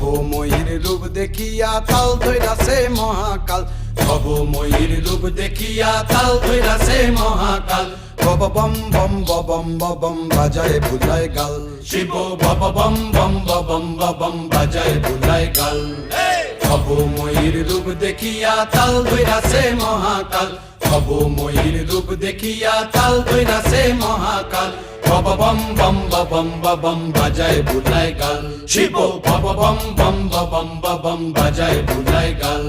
ভবময়ীর রূপ দেখিয়া তাল ধইরাছে মহাকাল, ভবময়ীর রূপ দেখিয়া তাল ধইরাছে মহাকাল। বব বম বম বম বম বাজায় বুলায় গাল, শিব বব বম বম বম বম বাজায় বুলায় গাল। ভবময়ীর রূপ দেখিয়া তাল ধইরাছে মহাকাল, ভবময়ীর রূপ দেখিয়া তাল ধইরাছে মহাকাল। বব বম বম বম বাজায় বুলায় গাল, শিব বব বম বম বম বাজায় বুলায় গাল।